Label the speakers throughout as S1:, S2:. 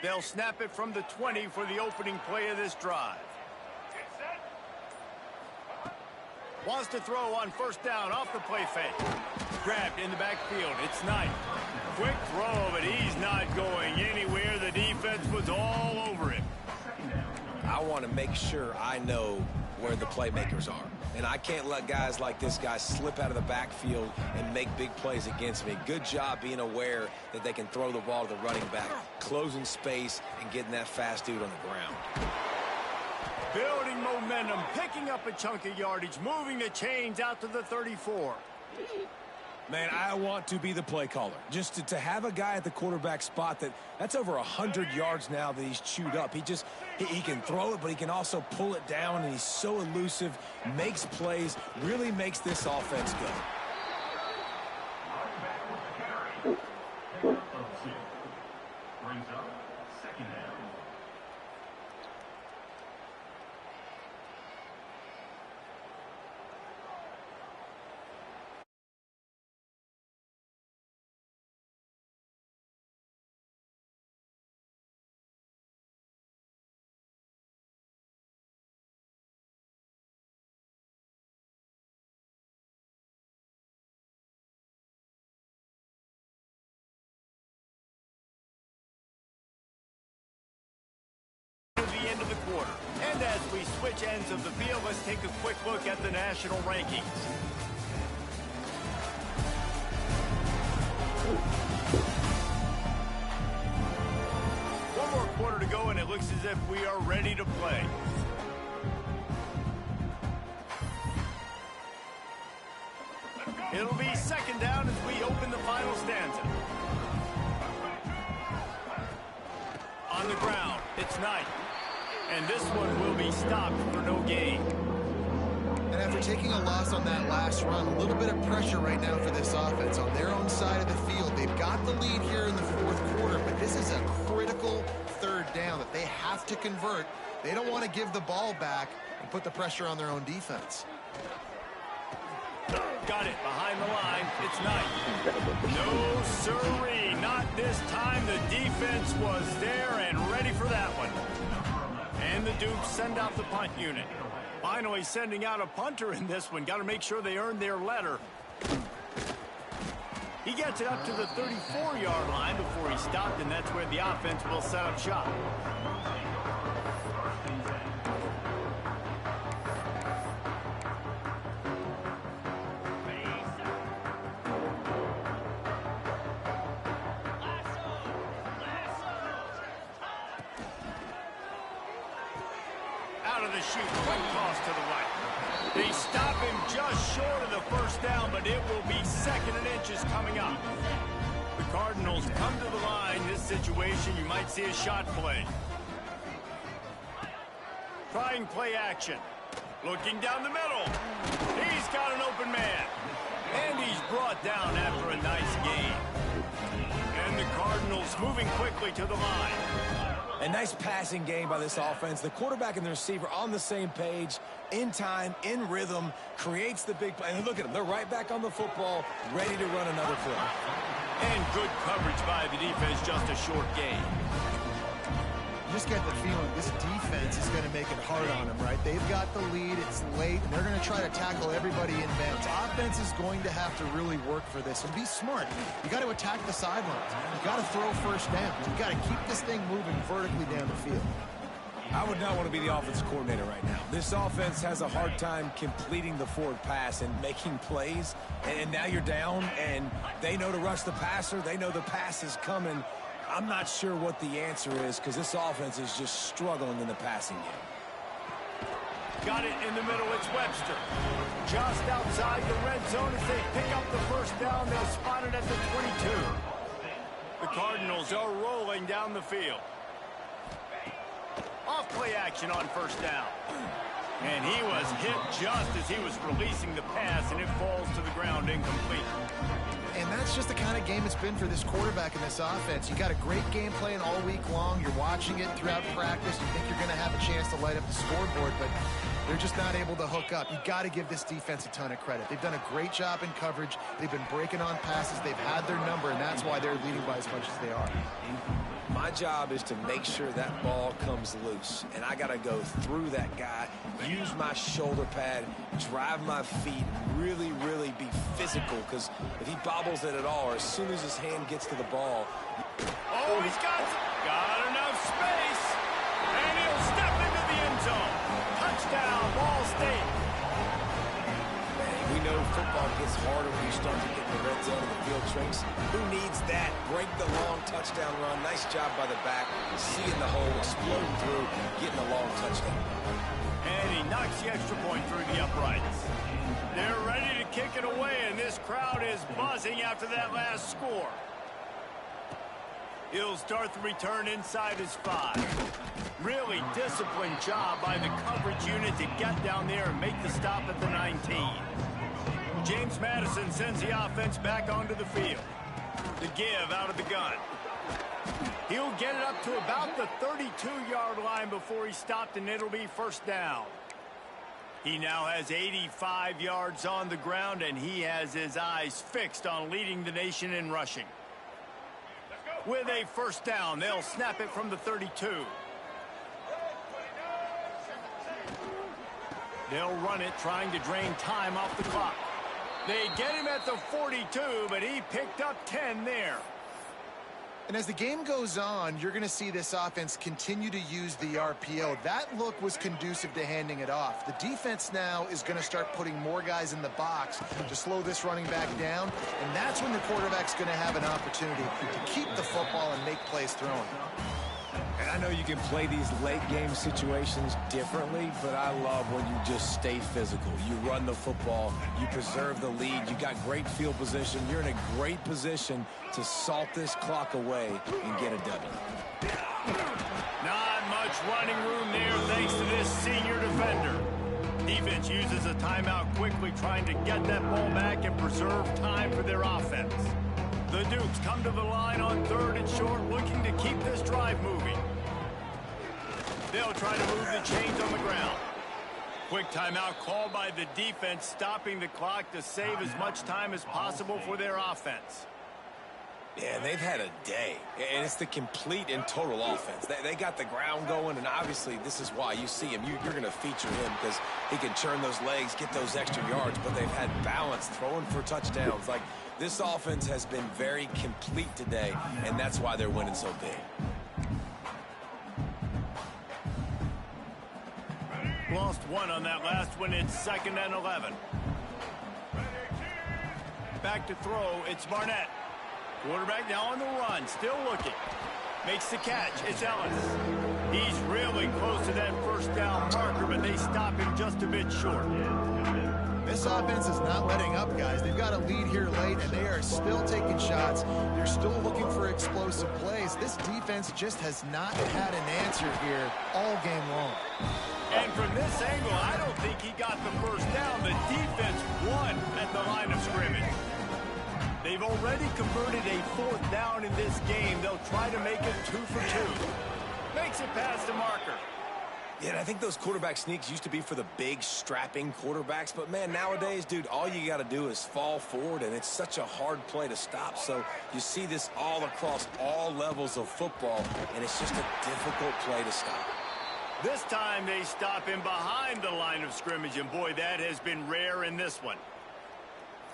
S1: They'll snap it from the 20 for the opening play of this drive. Wants to throw on first down off the play fake. Grabbed in the backfield. It's Knight. Quick throw, but he's not going anywhere. The defense was all over him.
S2: I want to make sure I know where the playmakers are. And I can't let guys like this guy slip out of the backfield and make big plays against me. Good job being aware that they can throw the ball to the running back, closing space and getting that fast dude on the ground.
S1: Building momentum, picking up a chunk of yardage, moving the chains out to the 34.
S3: Man, I want to be the play caller. Just to have a guy at the quarterback spot that's over 100 yards now that he's chewed up. He can throw it, but he can also pull it down, and he's so elusive, makes plays, really makes this offense go.
S1: The end of the quarter. And as we switch ends of the field, let's take a quick look at the national rankings. One more quarter to go, and it looks as if we are ready to play. It'll be second down as we open the final stanza. On the ground, it's Knight. And this one will be stopped for no gain.
S4: And after taking a loss on that last run, a little bit of pressure right now for this offense on their own side of the field. They've got the lead here in the fourth quarter, but this is a critical third down that they have to convert. They don't want to give the ball back and put the pressure on their own defense.
S1: Got it behind the line. It's Knight. No siree, not this time. The defense was there and ready for that one. And the Dukes send out the punt unit. Finally sending out a punter in this one. Got to make sure they earn their letter. He gets it up to the 34-yard line before he stopped, and that's where the offense will set up shop. Out of the chute, quick toss to the right. They stop him just short of the first down, but it will be second and inches coming up. The Cardinals come to the line. This situation, you might see a shot play. Trying play action. Looking down the middle. He's got an open man. And he's brought down after a nice gain. And the Cardinals moving quickly to the line.
S3: A nice passing game by this offense. The quarterback and the receiver on the same page, in time, in rhythm, creates the big play. And look at them. They're right back on the football, ready to run another play.
S1: And good coverage by the defense, just a short gain.
S4: You just get the feeling this defense is going to make it hard on them, right? They've got the lead. It's late. And they're going to try to tackle everybody in bounds. Offense is going to have to really work for this and be smart. You got to attack the sidelines. You got to throw first downs. You got to keep this thing moving vertically down the field.
S3: I would not want to be the offensive coordinator right now. This offense has a hard time completing the forward pass and making plays. And now you're down, and they know to rush the passer. They know the pass is coming. I'm not sure what the answer is because this offense is just struggling in the passing game.
S1: Got it in the middle. It's Webster. Just outside the red zone as they pick up the first down. They'll spot it at the 22. The Cardinals are rolling down the field. Off play action on first down. And he was hit just as he was releasing the pass, and it falls to the ground incomplete.
S4: And that's just the kind of game it's been for this quarterback in this offense. You got a great game plan all week long. You're watching it throughout practice. You think you're going to have a chance to light up the scoreboard, but They're just not able to hook up. You got to give this defense a ton of credit. They've done a great job in coverage. They've been breaking on passes. They've had their number, and that's why they're leading by as much as they are.
S2: My job is to make sure that ball comes loose, and I got to go through that guy, use my shoulder pad, drive my feet, really, really be physical, because if he bobbles it at all, or as soon as his hand gets to the ball.
S1: Oh, he's got enough space, and he'll step into the end zone. Touchdown, Ball State.
S2: We know football gets harder when you start to get in the red zone and the field shrinks. Who needs that? Break the long touchdown run. Nice job by the back. Seeing the hole, exploding through, getting a long touchdown.
S1: And he knocks the extra point through the uprights. They're ready to kick it away, and this crowd is buzzing after that last score. He'll start the return inside his 5. Really disciplined job by the coverage unit to get down there and make the stop at the 19. James Madison sends the offense back onto the field. The give out of the gun. He'll get it up to about the 32-yard line before he stopped, and it'll be first down. He now has 85 yards on the ground, and he has his eyes fixed on leading the nation in rushing. With a first down, they'll snap it from the 32. They'll run it, trying to drain time off the clock. They get him at the 42, but he picked up 10 there.
S4: And as the game goes on, you're going to see this offense continue to use the RPO. That look was conducive to handing it off. The defense now is going to start putting more guys in the box to slow this running back down, and that's when the quarterback's going to have an opportunity to keep the football and make plays throwing.
S3: And I know you can play these late-game situations differently, but I love when you just stay physical. You run the football, you preserve the lead, you got great field position, you're in a great position to salt this clock away and get a W.
S1: Not much running room there thanks to this senior defender. Defense uses a timeout quickly, trying to get that ball back and preserve time for their offense. The Dukes come to the line on 3rd and short, looking to keep this drive moving. They'll try to move the chains on the ground. Quick timeout called by the defense, stopping the clock to save as much time as possible for their offense.
S2: Yeah, they've had a day, and it's the complete and total offense. They got the ground going, and obviously this is why you see him. You're going to feature him because he can churn those legs, get those extra yards, but they've had balance, throwing for touchdowns. Like, this offense has been very complete today, and that's why they're winning so big.
S1: Lost one on that last one. It's 2nd and 11. Back to throw. It's Barnett. Quarterback now on the run. Still looking. Makes the catch. It's Ellis. He's really close to that first down marker, but they stop him just a bit short.
S4: This offense is not letting up, guys. They've got a lead here late, and they are still taking shots. They're still looking for explosive plays. This defense just has not had an answer here all game long.
S1: And from this angle, I don't think he got the first down. The defense won at the line of scrimmage. They've already converted a 4th down in this game. They'll try to make it 2 for 2. Makes it past the marker.
S2: Yeah, and I think those quarterback sneaks used to be for the big, strapping quarterbacks. But, man, nowadays, dude, all you got to do is fall forward, and it's such a hard play to stop. So you see this all across all levels of football, and it's just a difficult play to stop.
S1: This time they stop him behind the line of scrimmage, and, boy, that has been rare in this one.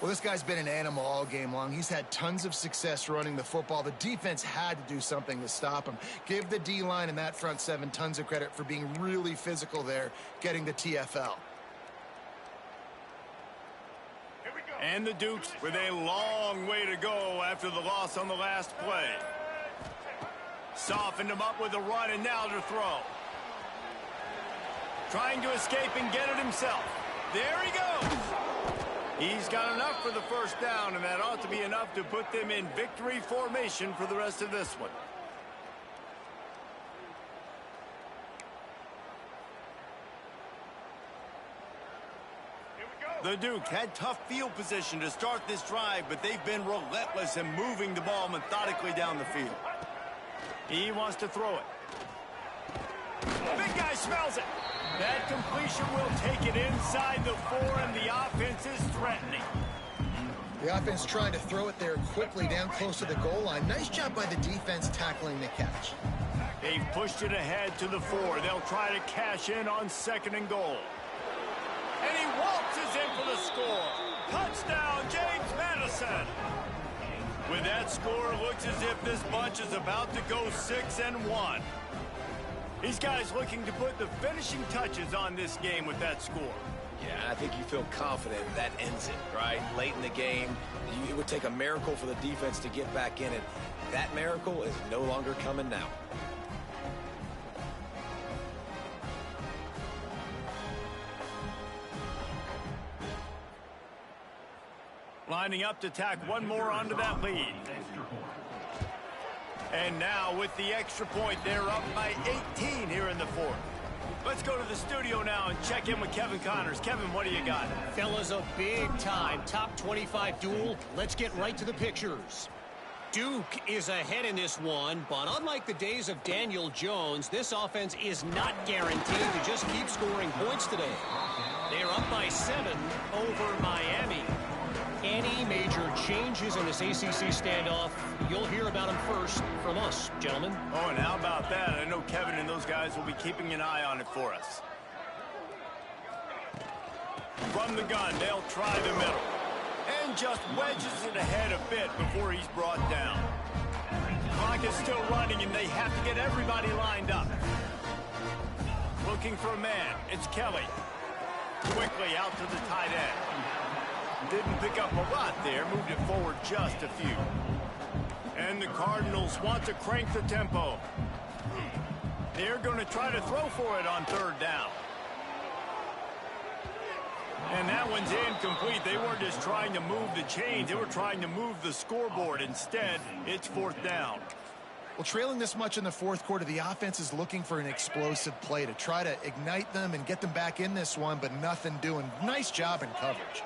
S4: Well, this guy's been an animal all game long. He's had tons of success running the football. The defense had to do something to stop him. Give the D-line and that front 7 tons of credit for being really physical there, getting the TFL.
S1: And the Dukes with a long way to go after the loss on the last play. Softened him up with a run, and now to throw. Trying to escape and get it himself. There he goes. He's got enough for the first down, and that ought to be enough to put them in victory formation for the rest of this one. The Dukes had tough field position to start this drive, but they've been relentless in moving the ball methodically down the field. He wants to throw it. Big guy smells it. That completion will take it inside the 4, and the offense is threatening.
S4: The offense trying to throw it there quickly down close to the goal line. Nice job by the defense tackling the catch.
S1: They've pushed it ahead to the 4. They'll try to cash in on 2nd and goal. And he waltzes in for the score. Touchdown, James Madison. With that score, it looks as if this bunch is about to go 6-1. These guys looking to put the finishing touches on this game with that score.
S2: Yeah, I think you feel confident that ends it, right? Late in the game, it would take a miracle for the defense to get back in it. That miracle is no longer coming now.
S1: Lining up to tack one more onto that lead. And now with the extra point, they're up by 18 here in the 4th. Let's go to the studio now and check in with Kevin Connors. Kevin, what do you got?
S5: Fellas, a big-time top 25 duel. Let's get right to the pictures. Duke is ahead in this one, but unlike the days of Daniel Jones, this offense is not guaranteed to just keep scoring points today. They're up by 7 over Miami. Any major changes in this ACC standoff, you'll hear about them first from us, gentlemen.
S1: Oh, and how about that? I know Kevin and those guys will be keeping an eye on it for us. From the gun, they'll try the middle. And just wedges it ahead a bit before he's brought down. Clock is still running, and they have to get everybody lined up. Looking for a man. It's Kelly. Quickly out to the tight end. Didn't pick up a lot there, moved it forward just a few. And the Cardinals want to crank the tempo. They're going to try to throw for it on 3rd down. And that one's incomplete. They weren't just trying to move the chains, they were trying to move the scoreboard. Instead, it's 4th down.
S4: Well, trailing this much in the 4th quarter, the offense is looking for an explosive play to try to ignite them and get them back in this one, but nothing doing. Nice job in coverage.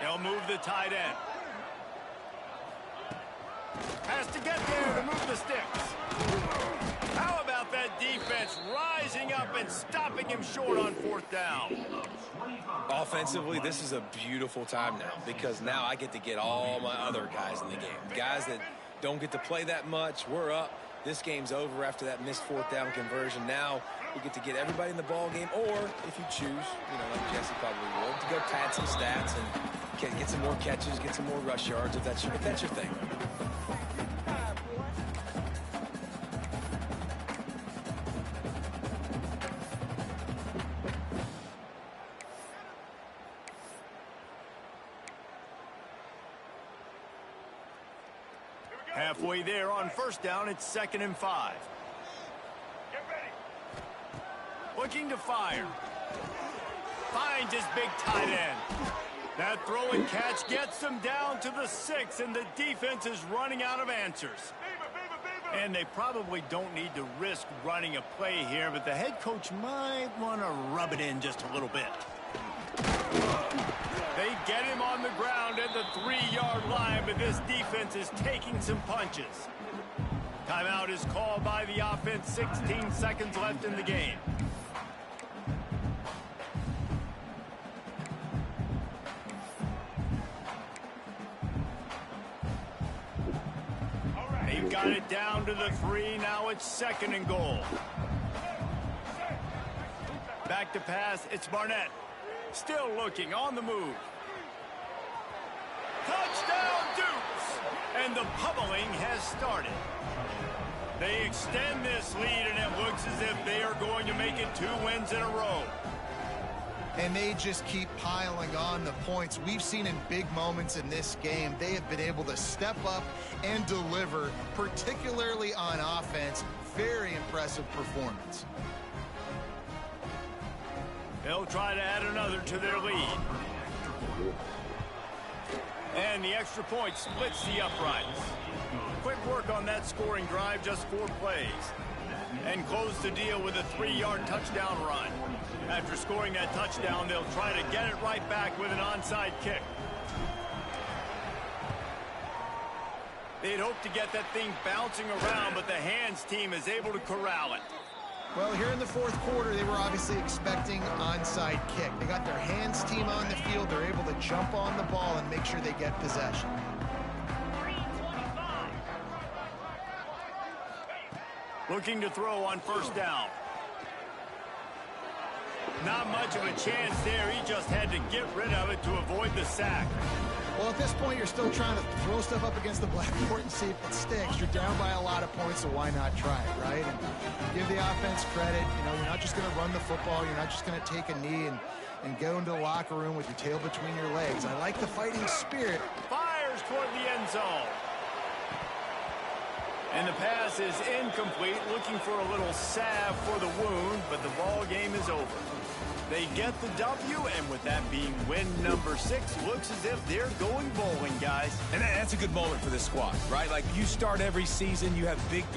S1: They'll move the tight end. Has to get there to move the sticks. How about that defense rising up and stopping him short on 4th down?
S2: Offensively, this is a beautiful time now because now I get to get all my other guys in the game. Guys that don't get to play that much, we're up. This game's over after that missed 4th down conversion. Now we get to get everybody in the ball game, or if you choose, like Jesse probably would, to go pad some stats and get some more catches, get some more rush yards if that's your thing.
S1: Halfway there on 1st down, it's 2nd and 5. Get ready. Looking to fire. Finds his big tight end. That throw and catch gets them down to the 6, and the defense is running out of answers. And they probably don't need to risk running a play here, but the head coach might want to rub it in just a little bit. They get him on the ground at the 3-yard line, but this defense is taking some punches. Timeout is called by the offense. 16 seconds left in the game. They've got it down to the 3. Now it's 2nd and goal. Back to pass. It's Barnett. Still looking on the move. Touchdown, Dukes! And the pummeling has started. They extend this lead, and it looks as if they are going to make it 2 wins in a row.
S4: And they just keep piling on the points. We've seen in big moments in this game, they have been able to step up and deliver, particularly on offense. Very impressive performance.
S1: They'll try to add another to their lead. And the extra point splits the uprights. Quick work on that scoring drive, just 4 plays. And close the deal with a 3-yard touchdown run. After scoring that touchdown, they'll try to get it right back with an onside kick. They'd hope to get that thing bouncing around, but the hands team is able to corral it.
S4: Well, here in the fourth quarter, they were obviously expecting onside kick. They got their hands team on the field. They're able to jump on the ball and make sure they get possession.
S1: Looking to throw on first down. Not much of a chance there. He just had to get rid of it to avoid the sack.
S4: Well, at this point, you're still trying to throw stuff up against the blackboard and see if it sticks. You're down by a lot of points, so why not try it, right? And give the offense credit. You know, you're not just going to run the football. You're not just going to take a knee and go into the locker room with your tail between your legs. I like the fighting spirit.
S1: Fires toward the end zone. And the pass is incomplete, looking for a little salve for the wound, but the ball game is over. They get the W, and with that being win number 6, looks as if they're going bowling, guys.
S3: And that's a good moment for this squad, right? Like, you start every season, you have big